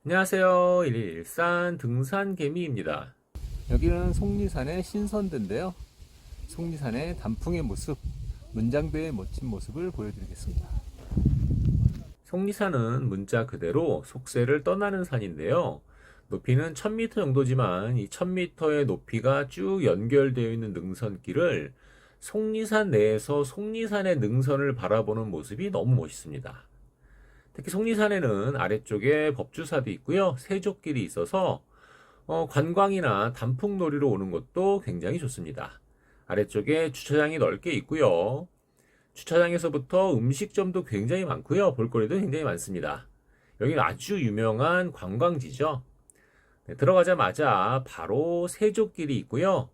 안녕하세요. 일일산 등산개미입니다. 여기는 속리산의 신선대인데요. 속리산의 단풍의 모습, 문장대의 멋진 모습을 보여드리겠습니다. 속리산은 문자 그대로 속세를 떠나는 산인데요. 높이는 1000m 정도지만 이 1000m의 높이가 쭉 연결되어 있는 능선길을 속리산 내에서 속리산의 능선을 바라보는 모습이 너무 멋있습니다. 특히 속리산에는 아래쪽에 법주사도 있고요. 세족길이 있어서 관광이나 단풍놀이로 오는 것도 굉장히 좋습니다. 아래쪽에 주차장이 넓게 있고요. 주차장에서부터 음식점도 굉장히 많고요. 볼거리도 굉장히 많습니다. 여기는 아주 유명한 관광지죠. 네, 들어가자마자 바로 세족길이 있고요.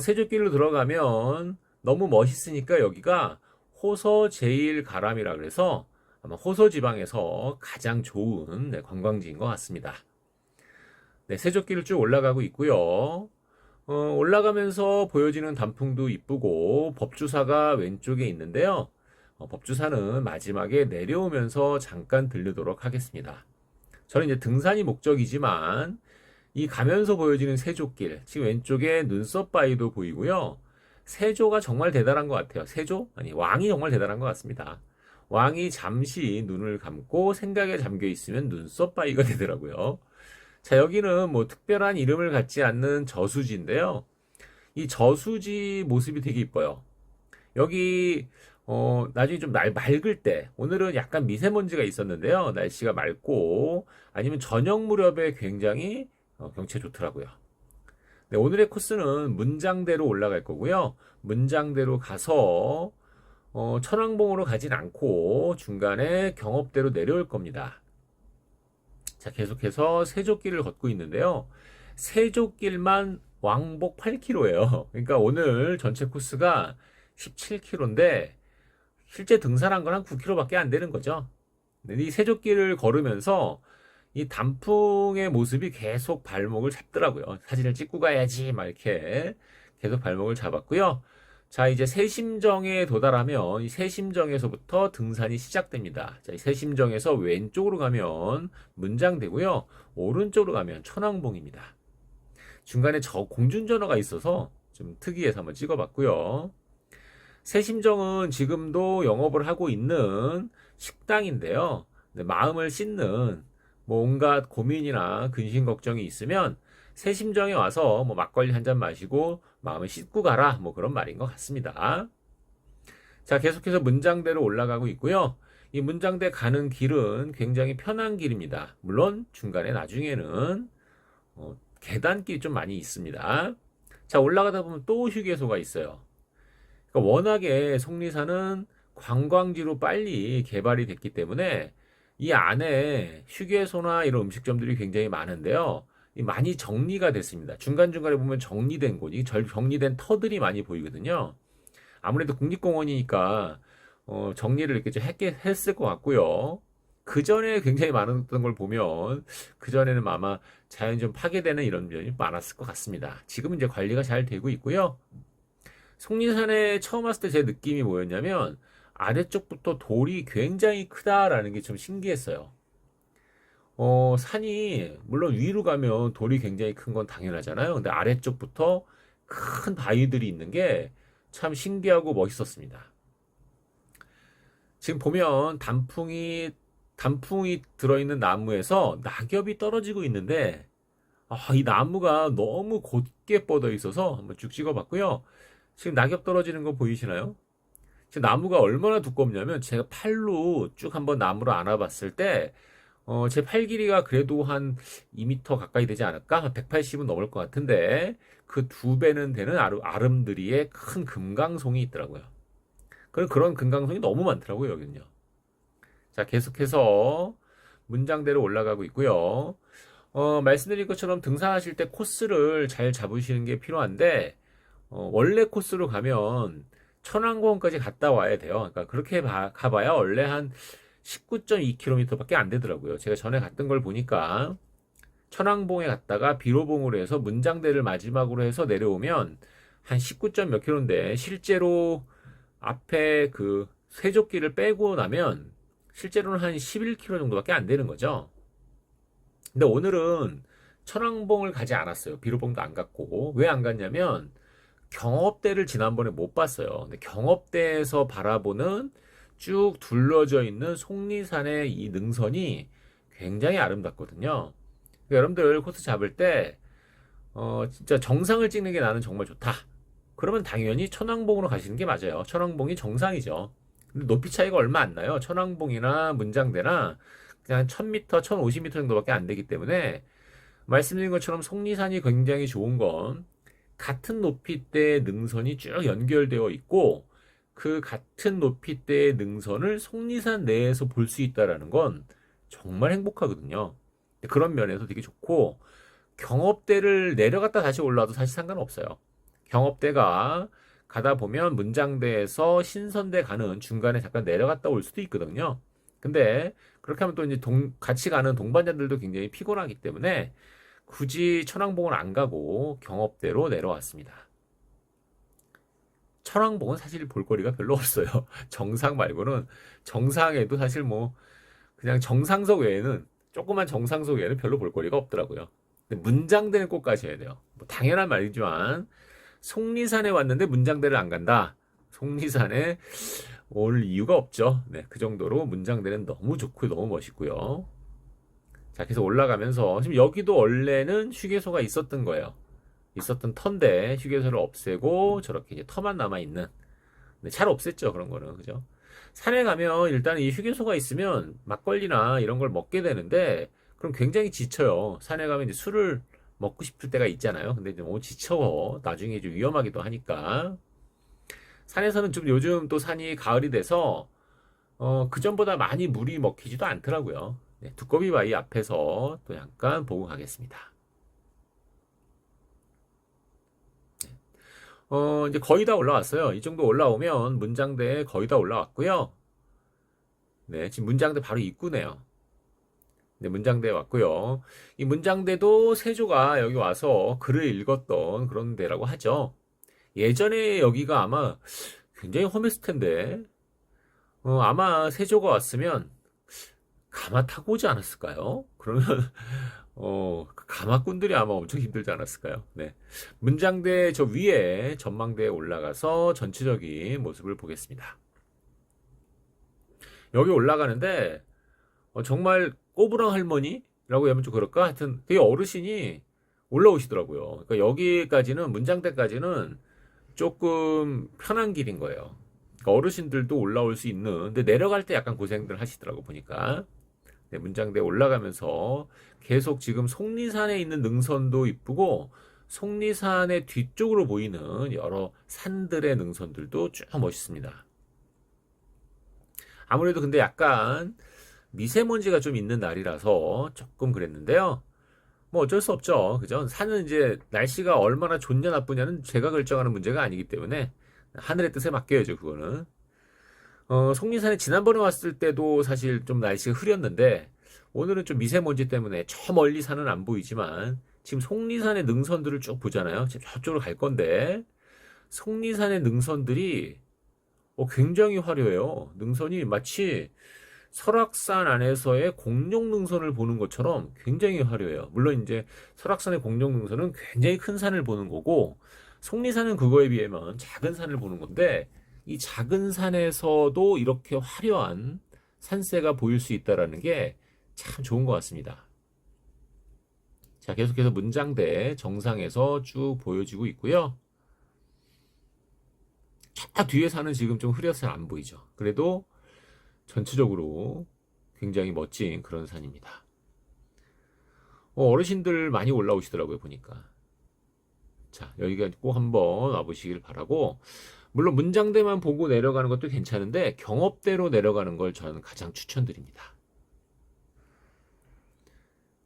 세족길로 들어가면 너무 멋있으니까 여기가 호서 제1가람이라 그래서 아마 호서 지방에서 가장 좋은 관광지인 것 같습니다. 네, 세족길을 쭉 올라가고 있고요. 올라가면서 보여지는 단풍도 이쁘고 법주사가 왼쪽에 있는데요. 법주사는 마지막에 내려오면서 잠깐 들르도록 하겠습니다. 저는 이제 등산이 목적이지만 이 가면서 보여지는 세조길, 지금 왼쪽에 눈썹 바위도 보이고요. 세조가 정말 대단한 것 같아요. 세조? 아니, 왕이 정말 대단한 것 같습니다. 왕이 잠시 눈을 감고 생각에 잠겨 있으면 눈썹 바위가 되더라고요. 자, 여기는 뭐 특별한 이름을 갖지 않는 저수지인데요. 이 저수지 모습이 되게 이뻐요. 여기 나중에 좀 맑을 때, 오늘은 약간 미세먼지가 있었는데요. 날씨가 맑고 아니면 저녁 무렵에 굉장히 경치가 좋더라고요. 네, 오늘의 코스는 문장대로 올라갈 거고요. 문장대로 가서 천왕봉으로 가진 않고 중간에 경업대로 내려올 겁니다. 자, 계속해서 세족길을 걷고 있는데요. 세족길만 왕복 8km예요. 그러니까 오늘 전체 코스가 17km인데 실제 등산한 건 한 9km밖에 안 되는 거죠. 이 세족길을 걸으면서 이 단풍의 모습이 계속 발목을 잡더라고요. 사진을 찍고 가야지 막 이렇게 계속 발목을 잡았고요. 자, 이제 세심정에 도달하면 이 세심정에서부터 등산이 시작됩니다. 자, 이 세심정에서 왼쪽으로 가면 문장되고요. 오른쪽으로 가면 천왕봉입니다. 중간에 저 공중전화가 있어서 좀 특이해서 한번 찍어봤고요. 세심정은 지금도 영업을 하고 있는 식당인데요. 마음을 씻는 뭐 온갖 고민이나 근심 걱정이 있으면 세심정에 와서 뭐 막걸리 한 잔 마시고 마음을 씻고 가라 뭐 그런 말인 것 같습니다. 자, 계속해서 문장대로 올라가고 있고요. 이 문장대 가는 길은 굉장히 편한 길입니다. 물론 중간에 나중에는 계단길이 좀 많이 있습니다. 자, 올라가다 보면 또 휴게소가 있어요. 그러니까 워낙에 속리산은 관광지로 빨리 개발이 됐기 때문에 이 안에 휴게소나 이런 음식점들이 굉장히 많은데요. 많이 정리가 됐습니다. 중간중간에 보면 정리된 곳이 정리된 터들이 많이 보이거든요. 아무래도 국립공원이니까 정리를 이렇게 좀 했을 것 같고요. 그 전에 굉장히 많았던 걸 보면 그 전에는 아마 자연이 좀 파괴되는 이런 면이 많았을 것 같습니다. 지금은 이제 관리가 잘 되고 있고요. 속리산에 처음 왔을 때 제 느낌이 뭐였냐면 아래쪽부터 돌이 굉장히 크다라는 게 좀 신기했어요. 산이 물론 위로 가면 돌이 굉장히 큰 건 당연하잖아요. 근데 아래쪽부터 큰 바위들이 있는 게 참 신기하고 멋있었습니다. 지금 보면 단풍이 들어있는 나무에서 낙엽이 떨어지고 있는데 이 나무가 너무 곧게 뻗어 있어서 한번 쭉 찍어봤고요. 지금 낙엽 떨어지는 거 보이시나요? 지금 나무가 얼마나 두껍냐면 제가 팔로 쭉 한번 나무를 안아봤을 때 제 팔 길이가 그래도 한 2m 가까이 되지 않을까? 한 180은 넘을 것 같은데 그 2배는 되는 아름드리의 큰 금강송이 있더라고요. 그런 금강송이 너무 많더라고요, 여기는요. 자, 계속해서 문장대로 올라가고 있고요. 말씀드린 것처럼 등산하실 때 코스를 잘 잡으시는 게 필요한데 원래 코스로 가면 천왕공원까지 갔다 와야 돼요. 그러니까 그렇게 가봐야 원래 한 19.2km밖에 안 되더라고요. 제가 전에 갔던 걸 보니까 천왕봉에 갔다가 비로봉으로 해서 문장대를 마지막으로 해서 내려오면 한 19. 몇 킬로인데 실제로 앞에 그 세족길을 빼고 나면 실제로는 한 11km 정도밖에 안 되는 거죠. 근데 오늘은 천왕봉을 가지 않았어요. 비로봉도 안 갔고. 왜 안 갔냐면 경업대를 지난번에 못 봤어요. 근데 경업대에서 바라보는 쭉 둘러져 있는 속리산의 이 능선이 굉장히 아름답거든요. 그러니까 여러분들 코스 잡을 때 진짜 정상을 찍는 게 나는 정말 좋다. 그러면 당연히 천왕봉으로 가시는 게 맞아요. 천왕봉이 정상이죠. 근데 높이 차이가 얼마 안 나요. 천왕봉이나 문장대나 그냥 1000m, 1050m 정도밖에 안 되기 때문에 말씀드린 것처럼 속리산이 굉장히 좋은 건 같은 높이대의 능선이 쭉 연결되어 있고 그 같은 높이대의 능선을 속리산 내에서 볼 수 있다는 건 정말 행복하거든요. 그런 면에서 되게 좋고 경업대를 내려갔다 다시 올라와도 사실 상관없어요. 경업대가 가다 보면 문장대에서 신선대 가는 중간에 잠깐 내려갔다 올 수도 있거든요. 근데 그렇게 하면 또 이제 같이 가는 동반자들도 굉장히 피곤하기 때문에 굳이 천왕봉을 안 가고 경업대로 내려왔습니다. 천왕봉은 사실 볼거리가 별로 없어요. 정상 말고는 정상에도 사실 뭐 그냥 정상석 외에는 조그만 정상석 외에는 별로 볼거리가 없더라고요. 근데 문장대는 꼭 가셔야 돼요. 뭐 당연한 말이지만 속리산에 왔는데 문장대를 안 간다. 속리산에 올 이유가 없죠. 네, 그 정도로 문장대는 너무 좋고 너무 멋있고요. 자, 계속 올라가면서 지금 여기도 원래는 휴게소가 있었던 거예요. 있었던 터인데 휴게소를 없애고 저렇게 이제 터만 남아 있는. 네, 잘 없앴죠, 그런 거는. 그죠? 산에 가면 일단 이 휴게소가 있으면 막걸리나 이런 걸 먹게 되는데 그럼 굉장히 지쳐요. 산에 가면 이제 술을 먹고 싶을 때가 있잖아요. 근데 이제 너무 지쳐. 나중에 좀 위험하기도 하니까. 산에서는 좀 요즘 또 산이 가을이 돼서 그전보다 많이 물이 먹히지도 않더라고요. 네, 두꺼비 바위 앞에서 또 잠깐 보고 가겠습니다. 이제 거의 다 올라왔어요. 이 정도 올라오면 문장대에 거의 다 올라왔고요. 네, 지금 문장대 바로 입구네요. 네, 문장대에 왔고요. 이 문장대도 세조가 여기 와서 글을 읽었던 그런 데라고 하죠. 예전에 여기가 아마 굉장히 험했을 텐데, 아마 세조가 왔으면 가마 타고 오지 않았을까요? 그러면 그 가마꾼들이 아마 엄청 힘들지 않았을까요? 네. 문장대 저 위에 전망대에 올라가서 전체적인 모습을 보겠습니다. 여기 올라가는데 정말 꼬부랑 할머니라고 하면 좀 그럴까? 하여튼 되게 어르신이 올라오시더라고요. 그러니까 여기까지는 문장대까지는 조금 편한 길인 거예요. 그러니까 어르신들도 올라올 수 있는, 근데 내려갈 때 약간 고생들 하시더라고 보니까. 네, 문장대 올라가면서 계속 지금 속리산에 있는 능선도 이쁘고 속리산의 뒤쪽으로 보이는 여러 산들의 능선들도 쭉 멋있습니다. 아무래도 근데 약간 미세먼지가 좀 있는 날이라서 조금 그랬는데요. 뭐 어쩔 수 없죠. 그죠? 산은 이제 날씨가 얼마나 좋냐 나쁘냐는 제가 결정하는 문제가 아니기 때문에 하늘의 뜻에 맡겨야죠, 그거는. 속리산에 지난번에 왔을 때도 사실 좀 날씨가 흐렸는데 오늘은 좀 미세먼지 때문에 저 멀리 산은 안 보이지만 지금 속리산의 능선들을 쭉 보잖아요. 지금 저쪽으로 갈 건데 속리산의 능선들이 굉장히 화려해요. 능선이 마치 설악산 안에서의 공룡 능선을 보는 것처럼 굉장히 화려해요. 물론 이제 설악산의 공룡 능선은 굉장히 큰 산을 보는 거고 속리산은 그거에 비하면 작은 산을 보는 건데 이 작은 산에서도 이렇게 화려한 산세가 보일 수 있다는 게 참 좋은 것 같습니다. 자, 계속해서 문장대 정상에서 쭉 보여지고 있고요. 저 뒤에 산은 지금 좀 흐려서 잘 안 보이죠. 그래도 전체적으로 굉장히 멋진 그런 산입니다. 어르신들 많이 올라오시더라고요, 보니까. 자, 여기가 꼭 한번 와보시길 바라고, 물론 문장대만 보고 내려가는 것도 괜찮은데 경업대로 내려가는 걸 저는 가장 추천드립니다.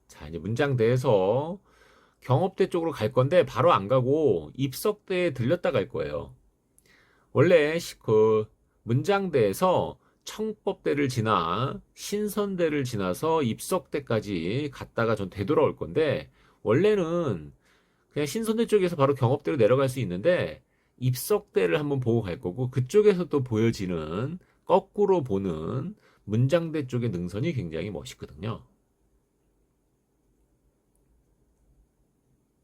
자, 이제 문장대에서 경업대 쪽으로 갈 건데 바로 안 가고 입석대에 들렸다 갈 거예요. 원래 그 문장대에서 청법대를 지나 신선대를 지나서 입석대까지 갔다가 전 되돌아올 건데 원래는 그냥 신선대 쪽에서 바로 경업대로 내려갈 수 있는데 입석대를 한번 보고 갈 거고 그쪽에서 또 보여지는 거꾸로 보는 문장대 쪽의 능선이 굉장히 멋있거든요.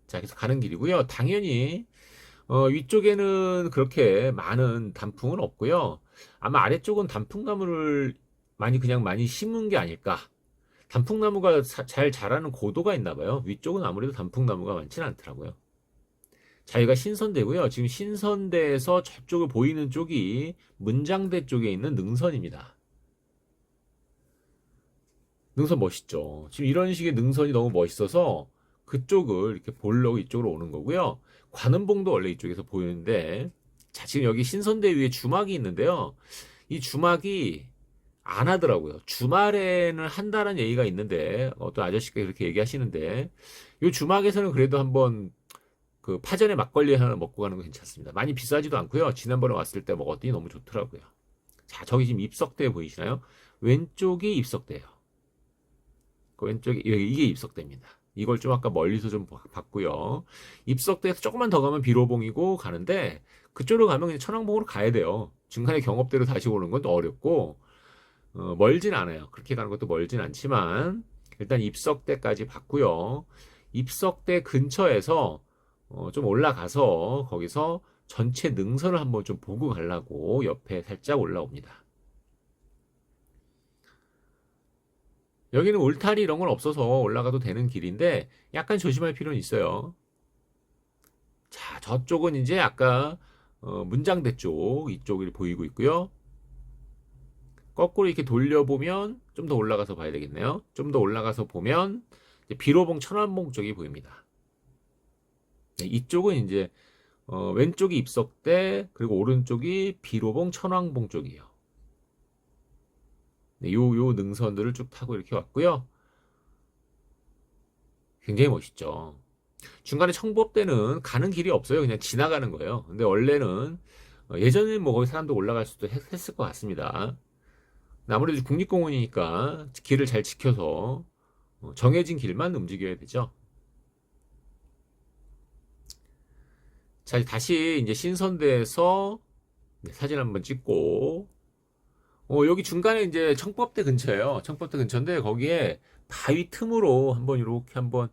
자, 그래서 가는 길이고요. 당연히 위쪽에는 그렇게 많은 단풍은 없고요. 아마 아래쪽은 단풍나무를 많이 심은 게 아닐까. 단풍나무가 잘 자라는 고도가 있나 봐요. 위쪽은 아무래도 단풍나무가 많지는 않더라고요. 자, 여기가 신선대고요. 지금 신선대에서 저쪽을 보이는 쪽이 문장대 쪽에 있는 능선입니다. 능선 멋있죠. 지금 이런 식의 능선이 너무 멋있어서 그쪽을 이렇게 보려고 이쪽으로 오는 거고요. 관음봉도 원래 이쪽에서 보이는데, 자, 지금 여기 신선대 위에 주막이 있는데요. 이 주막이 안 하더라고요. 주말에는 한다는 얘기가 있는데, 어떤 아저씨가 그렇게 얘기하시는데, 이 주막에서는 그래도 한번 그 파전에 막걸리 하나 먹고 가는 거 괜찮습니다. 많이 비싸지도 않고요. 지난번에 왔을 때 먹었더니 너무 좋더라고요. 자, 저기 지금 입석대 보이시나요? 왼쪽이 입석대예요. 그 왼쪽이 이게 입석대입니다. 이걸 좀 아까 멀리서 좀 봤고요. 입석대에서 조금만 더 가면 비로봉이고 가는데 그쪽으로 가면 그냥 천왕봉으로 가야 돼요. 중간에 경업대로 다시 오는 건 또 어렵고 멀진 않아요. 그렇게 가는 것도 멀진 않지만 일단 입석대까지 봤고요. 입석대 근처에서 좀 올라가서 거기서 전체 능선을 한번 좀 보고 가려고 옆에 살짝 올라옵니다. 여기는 울타리 이런 건 없어서 올라가도 되는 길인데 약간 조심할 필요는 있어요. 자, 저쪽은 이제 아까 문장대 쪽 이쪽이 보이고 있고요. 거꾸로 이렇게 돌려보면 좀 더 올라가서 봐야 되겠네요. 좀 더 올라가서 보면 이제 비로봉 천안봉 쪽이 보입니다. 네, 이쪽은 이제 왼쪽이 입석대 그리고 오른쪽이 비로봉 천왕봉 쪽이에요. 네, 요 능선들을 쭉 타고 이렇게 왔고요. 굉장히 멋있죠. 중간에 청법대는 가는 길이 없어요. 그냥 지나가는 거예요. 근데 원래는 예전에는 뭐 거기 사람도 올라갈 수도 했을 것 같습니다. 아무래도 국립공원이니까 길을 잘 지켜서 정해진 길만 움직여야 되죠. 자, 다시 이제 신선대에서 사진 한번 찍고 여기 중간에 이제 청법대 근처예요. 청법대 근처인데 거기에 바위 틈으로 한번 이렇게 한번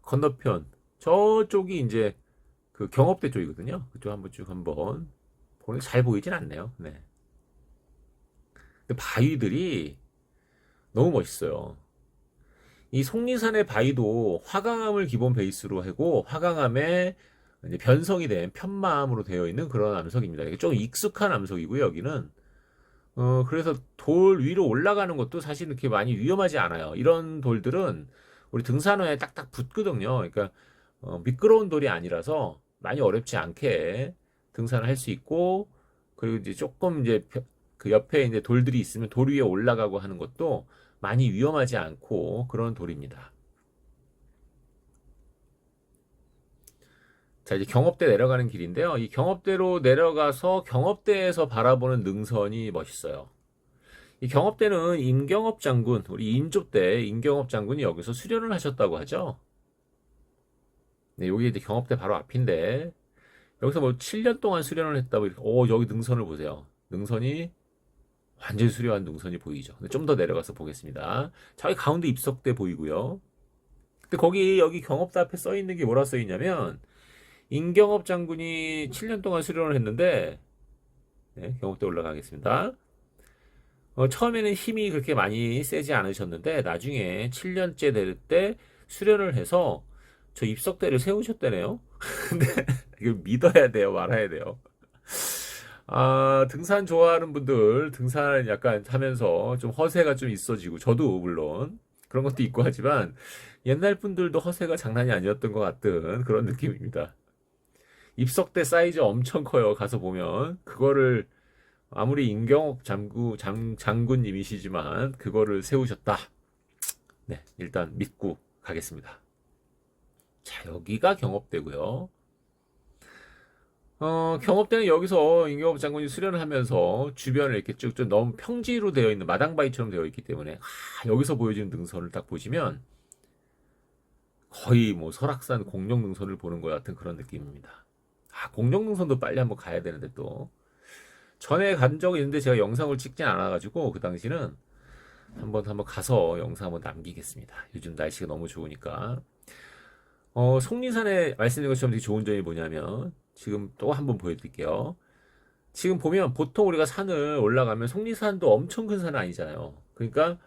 건너편 저쪽이 이제 그 경업대 쪽이거든요. 그쪽 한번 쭉 한번 보는 잘 보이진 않네요. 네. 근데 바위들이 너무 멋있어요. 이 속리산의 바위도 화강암을 기본 베이스로 하고 화강암에 이제 변성이 된 편마암으로 되어 있는 그런 암석입니다. 이게 좀 익숙한 암석이고요. 여기는 그래서 돌 위로 올라가는 것도 사실 이렇게 많이 위험하지 않아요. 이런 돌들은 우리 등산화에 딱딱 붙거든요. 그러니까 미끄러운 돌이 아니라서 많이 어렵지 않게 등산을 할 수 있고 그리고 이제 조금 이제 그 옆에 이제 돌들이 있으면 돌 위에 올라가고 하는 것도 많이 위험하지 않고 그런 돌입니다. 자, 이제 경업대 내려가는 길인데요. 이 경업대로 내려가서 경업대에서 바라보는 능선이 멋있어요. 이 경업대는 임경업 장군, 우리 인조 때 임경업 장군이 여기서 수련을 하셨다고 하죠. 네, 여기 이제 경업대 바로 앞인데 여기서 뭐 7년 동안 수련을 했다고 이렇게, 여기 능선을 보세요. 능선이 완전히 수려한 능선이 보이죠. 좀 더 내려가서 보겠습니다. 저기 가운데 입석대 보이고요. 근데 여기 경업대 앞에 써 있는 게 뭐라 써 있냐면 임경업 장군이 7년 동안 수련을 했는데 네, 경업대 올라가겠습니다. 처음에는 힘이 그렇게 많이 세지 않으셨는데 나중에 7년째 될 때 수련을 해서 저 입석대를 세우셨다네요. 근데 이거 믿어야 돼요, 말아야 돼요. 아, 등산 좋아하는 분들 등산 약간 하면서 좀 허세가 좀 있어지고 저도 물론 그런 것도 있고 하지만 옛날 분들도 허세가 장난이 아니었던 것 같은 그런 느낌입니다. 입석대 사이즈 엄청 커요. 가서 보면 그거를 아무리 임경옥 장군님이시지만 그거를 세우셨다. 네, 일단 믿고 가겠습니다. 자, 여기가 경업대고요. 경업대는 여기서 임경옥 장군이 수련을 하면서 주변을 이렇게 쭉 너무 평지로 되어 있는 마당바위처럼 되어 있기 때문에 여기서 보여지는 능선을 딱 보시면 거의 뭐 설악산 공룡 능선을 보는 것 같은 그런 느낌입니다. 공룡 능선도 빨리 한번 가야 되는데 또 전에 간 적이 있는데 제가 영상을 찍진 않아가지고 그 당시는 한번 가서 영상 한번 남기겠습니다. 요즘 날씨가 너무 좋으니까. 속리산에 말씀드린 것처럼 되게 좋은 점이 뭐냐면, 지금 또 한번 보여드릴게요. 지금 보면 보통 우리가 산을 올라가면 속리산도 엄청 큰 산은 아니잖아요. 그러니까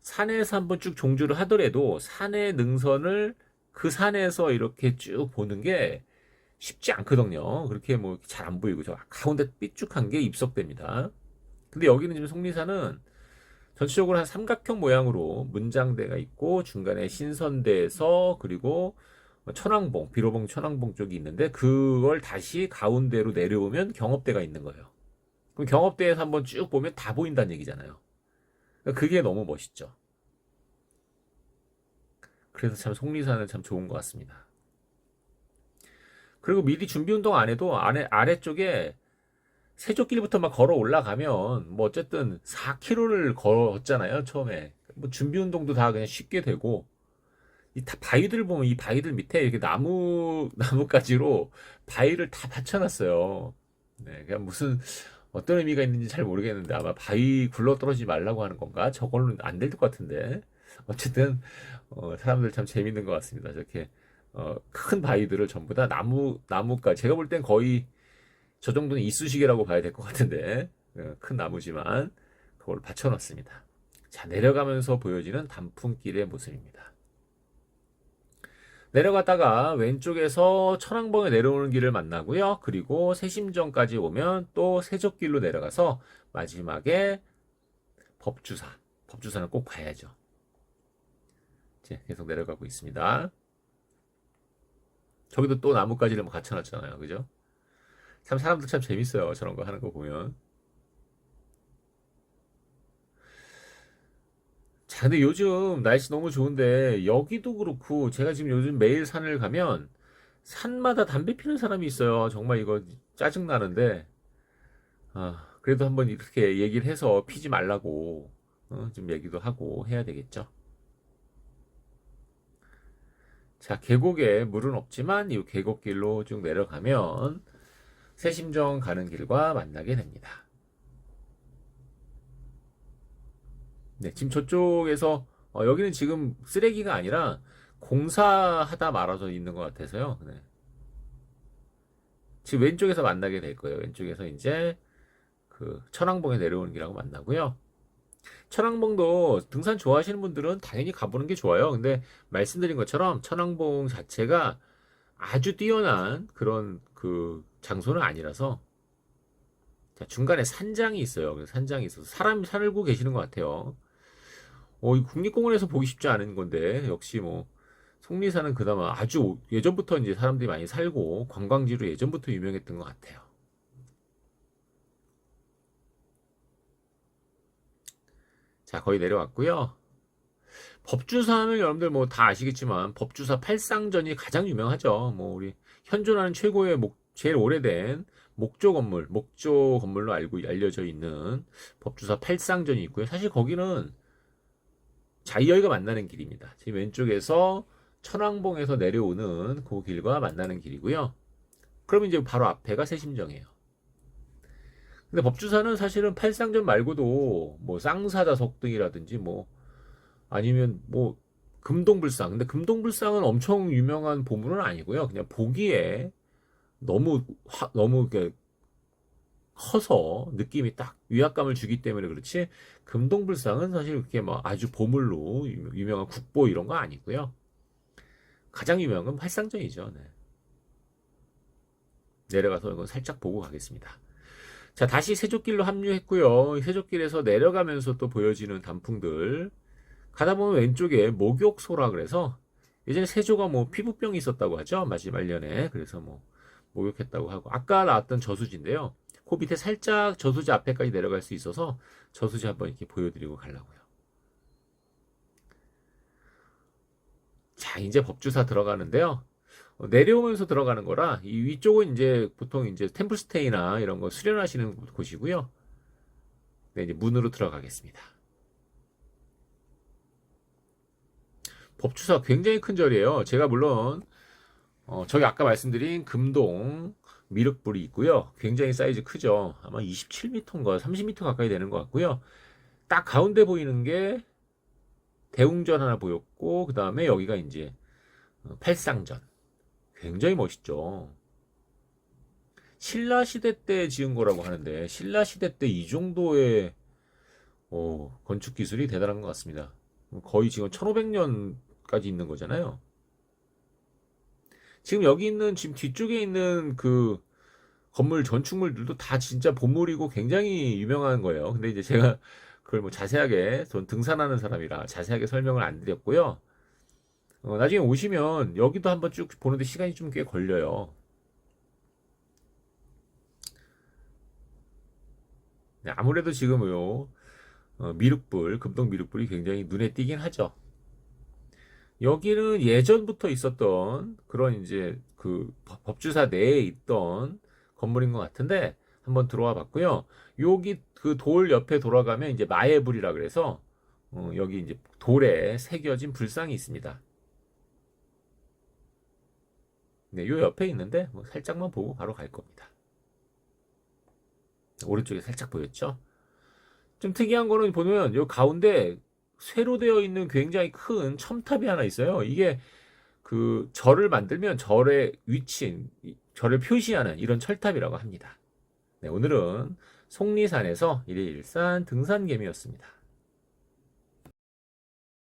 산에서 한번 쭉 종주를 하더라도 산의 능선을 그 산에서 이렇게 쭉 보는 게 쉽지 않거든요. 그렇게 뭐 잘 안 보이고 저 가운데 삐쭉한 게 입석대입니다. 근데 여기는 지금 속리산은 전체적으로 한 삼각형 모양으로 문장대가 있고 중간에 신선대에서 그리고 천왕봉, 비로봉 천왕봉 쪽이 있는데 그걸 다시 가운데로 내려오면 경업대가 있는 거예요. 그럼 경업대에서 한번 쭉 보면 다 보인다는 얘기잖아요. 그러니까 그게 너무 멋있죠. 그래서 참 속리산은 참 좋은 것 같습니다. 그리고 미리 준비 운동 안 해도 아래쪽에 세조길부터 막 걸어 올라가면 뭐 어쨌든 4km를 걸었잖아요, 처음에. 뭐 준비 운동도 다 그냥 쉽게 되고 이 바위들 보면 이 바위들 밑에 이렇게 나무가지로 바위를 다 받쳐놨어요. 네, 그냥 무슨 어떤 의미가 있는지 잘 모르겠는데 아마 바위 굴러 떨어지지 말라고 하는 건가? 저걸로는 안 될 것 같은데. 어쨌든 사람들 참 재밌는 것 같습니다. 저렇게 큰 바위들을 전부 다 나무가 제가 볼 땐 거의 저 정도는 이쑤시개라고 봐야 될 것 같은데 큰 나무지만 그걸 받쳐놨습니다. 자, 내려가면서 보여지는 단풍길의 모습입니다. 내려갔다가 왼쪽에서 천왕봉에 내려오는 길을 만나고요. 그리고 세심정까지 오면 또 세족길로 내려가서 마지막에 법주사는 꼭 봐야죠. 이제 계속 내려가고 있습니다. 저기도 또 나뭇가지를 뭐 갖춰놨잖아요. 그죠? 참 사람들 참 재밌어요. 저런 거 하는 거 보면. 자, 근데 요즘 날씨 너무 좋은데 여기도 그렇고 제가 지금 요즘 매일 산을 가면 산마다 담배 피는 사람이 있어요. 정말 이거 짜증 나는데 그래도 한번 이렇게 얘기를 해서 피지 말라고 좀 얘기도 하고 해야 되겠죠. 자, 계곡에 물은 없지만 이 계곡길로 쭉 내려가면 세심정 가는 길과 만나게 됩니다. 네, 지금 저쪽에서 여기는 지금 쓰레기가 아니라 공사하다 말아서 있는 것 같아서요. 네. 지금 왼쪽에서 만나게 될 거예요. 왼쪽에서 이제 그 천왕봉에 내려오는 길하고 만나고요. 천왕봉도 등산 좋아하시는 분들은 당연히 가보는 게 좋아요. 근데 말씀드린 것처럼 천왕봉 자체가 아주 뛰어난 그런 그 장소는 아니라서 자, 중간에 산장이 있어요. 그래서 산장이 있어서 사람이 살고 계시는 것 같아요. 이 국립공원에서 보기 쉽지 않은 건데 역시 뭐 속리산은 그나마 아주 예전부터 이제 사람들이 많이 살고 관광지로 예전부터 유명했던 것 같아요. 자, 거의 내려왔고요. 법주사는 여러분들 뭐 다 아시겠지만 법주사 팔상전이 가장 유명하죠. 뭐 우리 현존하는 최고의 제일 오래된 목조 건물로 알려져 있는 법주사 팔상전이 있고요. 사실 거기는 자이어이가 만나는 길입니다. 지금 왼쪽에서 천왕봉에서 내려오는 그 길과 만나는 길이고요. 그러면 이제 바로 앞에가 세심정이에요. 근데 법주사는 사실은 팔상전 말고도 뭐 쌍사자석등이라든지 뭐 아니면 뭐 금동불상. 근데 금동불상은 엄청 유명한 보물은 아니고요. 그냥 보기에 너무 이렇게 커서 느낌이 딱 위압감을 주기 때문에 그렇지 금동불상은 사실 그렇게 뭐 아주 보물로 유명한 국보 이런 거 아니고요. 가장 유명한 건 팔상전이죠. 네. 내려가서 이건 살짝 보고 가겠습니다. 자, 다시 세족길로 합류했고요. 세족길에서 내려가면서 또 보여지는 단풍들. 가다 보면 왼쪽에 목욕소라 그래서 예전에 세조가 뭐 피부병이 있었다고 하죠. 말년에. 그래서 뭐 목욕했다고 하고 아까 나왔던 저수지인데요. 그 밑에 살짝 저수지 앞에까지 내려갈 수 있어서 저수지 한번 이렇게 보여드리고 가려고요. 자, 이제 법주사 들어가는데요. 내려오면서 들어가는 거라 이 위쪽은 이제 보통 이제 템플스테이나 이런 거 수련하시는 곳이고요. 네, 이제 문으로 들어가겠습니다. 법주사 굉장히 큰 절이에요. 제가 물론 저기 아까 말씀드린 금동 미륵불이 있고요. 굉장히 사이즈 크죠. 아마 27m인가 30m 가까이 되는 것 같고요. 딱 가운데 보이는 게 대웅전 하나 보였고 그 다음에 여기가 이제 팔상전. 굉장히 멋있죠. 신라 시대 때 지은 거라고 하는데 신라 시대 때 이 정도의 건축 기술이 대단한 것 같습니다. 거의 지금 1500년까지 있는 거잖아요. 지금 여기 있는 지금 뒤쪽에 있는 그 건물 건축물들도 다 진짜 보물이고 굉장히 유명한 거예요. 근데 이제 제가 그걸 뭐 자세하게 전 등산하는 사람이라 자세하게 설명을 안 드렸고요. 나중에 오시면 여기도 한번 쭉 보는데 시간이 좀 꽤 걸려요. 네, 아무래도 지금요 미륵불, 금동 미륵불이 굉장히 눈에 띄긴 하죠. 여기는 예전부터 있었던 그런 이제 그 법주사 내에 있던 건물인 것 같은데 한번 들어와 봤고요. 여기 그 돌 옆에 돌아가면 이제 마애불이라 그래서 여기 이제 돌에 새겨진 불상이 있습니다. 네, 요 옆에 있는데 뭐 살짝만 보고 바로 갈 겁니다. 오른쪽에 살짝 보였죠? 좀 특이한 거는 보면 요 가운데 쇠로 되어 있는 굉장히 큰 첨탑이 하나 있어요. 이게 그 절을 만들면 절의 위치, 절을 표시하는 이런 철탑이라고 합니다. 네, 오늘은 속리산에서 일일산 등산개미였습니다.